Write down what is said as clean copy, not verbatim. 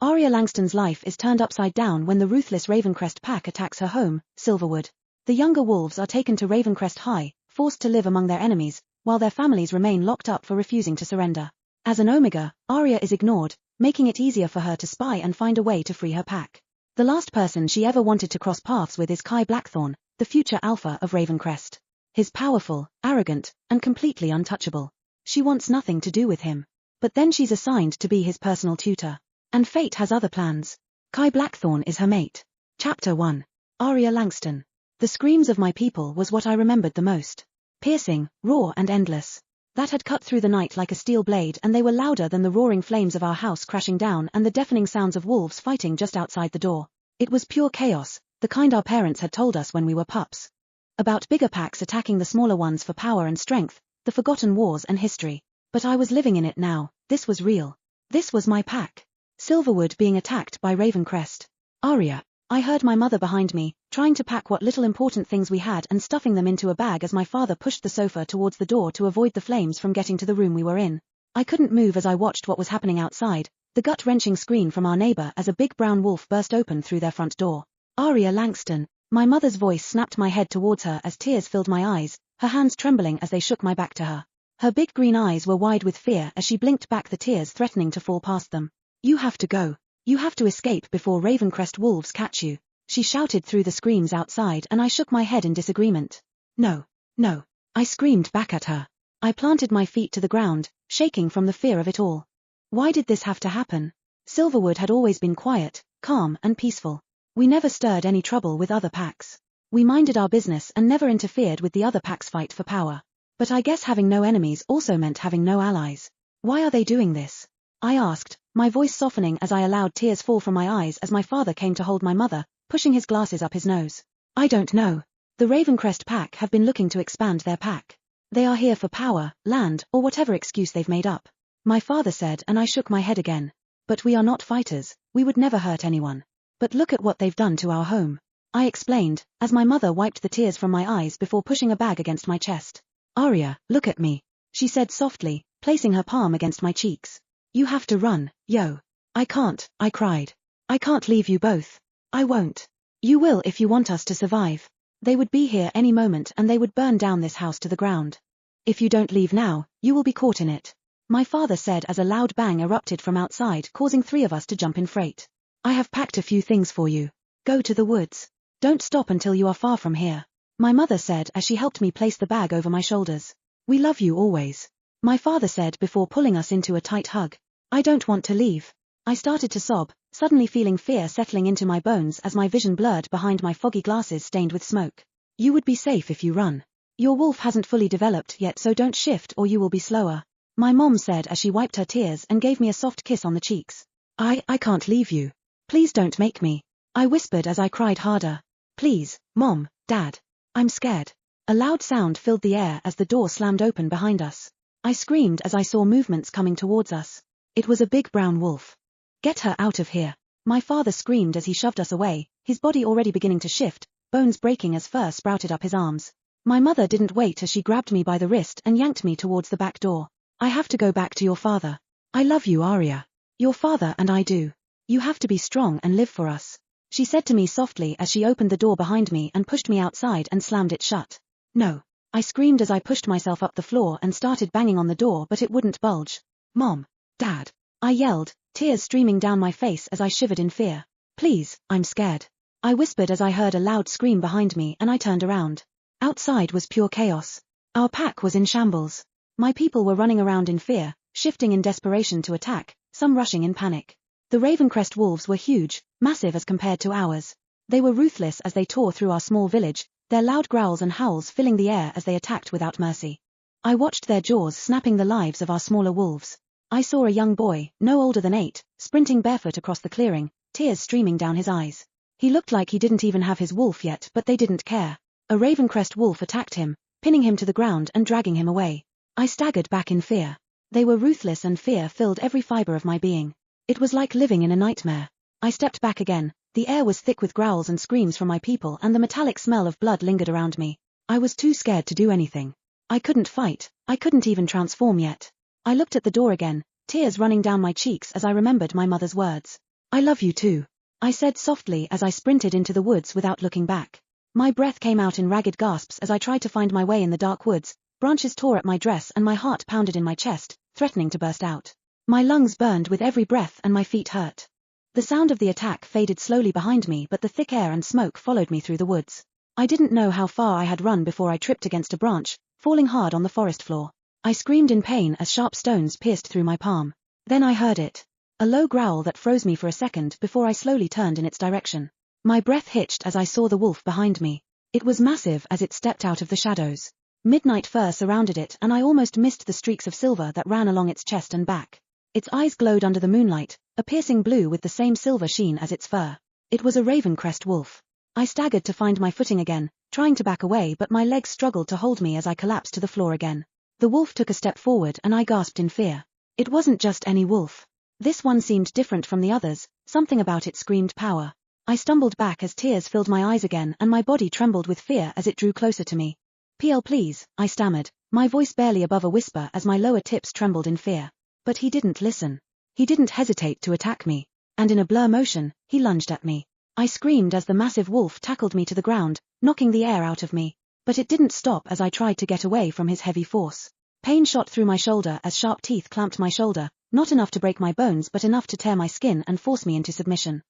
Aria Langston's life is turned upside down when the ruthless Ravencrest Pack attacks her home, Silverwood. The younger wolves are taken to Ravencrest High, forced to live among their enemies, while their families remain locked up for refusing to surrender. As an Omega, Aria is ignored, making it easier for her to spy and find a way to free her pack. The last person she ever wanted to cross paths with is Kai Blackthorn, the future alpha of Ravencrest. He's powerful, arrogant, and completely untouchable. She wants nothing to do with him. But then she's assigned to be his personal tutor. And fate has other plans. Kai Blackthorn is her mate. Chapter 1. Aria Langston. The screams of my people was what I remembered the most. Piercing, raw and endless. That had cut through the night like a steel blade, and they were louder than the roaring flames of our house crashing down and the deafening sounds of wolves fighting just outside the door. It was pure chaos, the kind our parents had told us when we were pups. About bigger packs attacking the smaller ones for power and strength, the forgotten wars and history. But I was living in it now. This was real. This was my pack. Silverwood being attacked by Ravencrest. Aria. I heard my mother behind me, trying to pack what little important things we had and stuffing them into a bag as my father pushed the sofa towards the door to avoid the flames from getting to the room we were in. I couldn't move as I watched what was happening outside, the gut-wrenching scream from our neighbor as a big brown wolf burst open through their front door. Aria Langston. My mother's voice snapped my head towards her as tears filled my eyes, her hands trembling as they shook my back to her. Her big green eyes were wide with fear as she blinked back, the tears threatening to fall past them. You have to go. You have to escape before Ravencrest wolves catch you, she shouted through the screams outside, and I shook my head in disagreement. No, no, I screamed back at her. I planted my feet to the ground, shaking from the fear of it all. Why did this have to happen? Silverwood had always been quiet, calm and peaceful. We never stirred any trouble with other packs. We minded our business and never interfered with the other packs' fight for power. But I guess having no enemies also meant having no allies. Why are they doing this? I asked, my voice softening as I allowed tears fall from my eyes as my father came to hold my mother, pushing his glasses up his nose. I don't know. The Ravencrest Pack have been looking to expand their pack. They are here for power, land, or whatever excuse they've made up. My father said, and I shook my head again. But we are not fighters, we would never hurt anyone. But look at what they've done to our home. I explained, as my mother wiped the tears from my eyes before pushing a bag against my chest. Aria, look at me, she said softly, placing her palm against my cheeks. You have to run, yo. I can't, I cried. I can't leave you both. I won't. You will if you want us to survive. They would be here any moment and they would burn down this house to the ground. If you don't leave now, you will be caught in it. My father said as a loud bang erupted from outside, causing 3 of us to jump in fright. I have packed a few things for you. Go to the woods. Don't stop until you are far from here. My mother said as she helped me place the bag over my shoulders. We love you always. My father said before pulling us into a tight hug. I don't want to leave. I started to sob, suddenly feeling fear settling into my bones as my vision blurred behind my foggy glasses stained with smoke. You would be safe if you run. Your wolf hasn't fully developed yet, so don't shift or you will be slower. My mom said as she wiped her tears and gave me a soft kiss on the cheeks. I can't leave you. Please don't make me. I whispered as I cried harder. Please, Mom, Dad. I'm scared. A loud sound filled the air as the door slammed open behind us. I screamed as I saw movements coming towards us. It was a big brown wolf. Get her out of here. My father screamed as he shoved us away, his body already beginning to shift, bones breaking as fur sprouted up his arms. My mother didn't wait as she grabbed me by the wrist and yanked me towards the back door. I have to go back to your father. I love you, Aria. Your father and I do. You have to be strong and live for us, she said to me softly as she opened the door behind me and pushed me outside and slammed it shut. No. I screamed as I pushed myself up the floor and started banging on the door, but it wouldn't budge. Mom. Dad. I yelled, tears streaming down my face as I shivered in fear. Please, I'm scared. I whispered as I heard a loud scream behind me and I turned around. Outside was pure chaos. Our pack was in shambles. My people were running around in fear, shifting in desperation to attack, some rushing in panic. The Ravencrest wolves were huge, massive as compared to ours. They were ruthless as they tore through our small village, their loud growls and howls filling the air as they attacked without mercy. I watched their jaws snapping the lives of our smaller wolves. I saw a young boy, no older than 8, sprinting barefoot across the clearing, tears streaming down his eyes. He looked like he didn't even have his wolf yet, but they didn't care. A Ravencrest wolf attacked him, pinning him to the ground and dragging him away. I staggered back in fear. They were ruthless and fear filled every fiber of my being. It was like living in a nightmare. I stepped back again. The air was thick with growls and screams from my people and the metallic smell of blood lingered around me. I was too scared to do anything. I couldn't fight. I couldn't even transform yet. I looked at the door again, tears running down my cheeks as I remembered my mother's words. I love you too, I said softly as I sprinted into the woods without looking back. My breath came out in ragged gasps as I tried to find my way in the dark woods. Branches tore at my dress and my heart pounded in my chest, threatening to burst out. My lungs burned with every breath and my feet hurt. The sound of the attack faded slowly behind me, but the thick air and smoke followed me through the woods. I didn't know how far I had run before I tripped against a branch, falling hard on the forest floor. I screamed in pain as sharp stones pierced through my palm. Then I heard it. A low growl that froze me for a second before I slowly turned in its direction. My breath hitched as I saw the wolf behind me. It was massive as it stepped out of the shadows. Midnight fur surrounded it and I almost missed the streaks of silver that ran along its chest and back. Its eyes glowed under the moonlight, a piercing blue with the same silver sheen as its fur. It was a Ravencrest wolf. I staggered to find my footing again, trying to back away, but my legs struggled to hold me as I collapsed to the floor again. The wolf took a step forward and I gasped in fear. It wasn't just any wolf. This one seemed different from the others, something about it screamed power. I stumbled back as tears filled my eyes again and my body trembled with fear as it drew closer to me. "PL please," I stammered, my voice barely above a whisper as my lower tips trembled in fear. But he didn't listen. He didn't hesitate to attack me. And in a blur motion, he lunged at me. I screamed as the massive wolf tackled me to the ground, knocking the air out of me. But it didn't stop as I tried to get away from his heavy force. Pain shot through my shoulder as sharp teeth clamped my shoulder, not enough to break my bones but enough to tear my skin and force me into submission.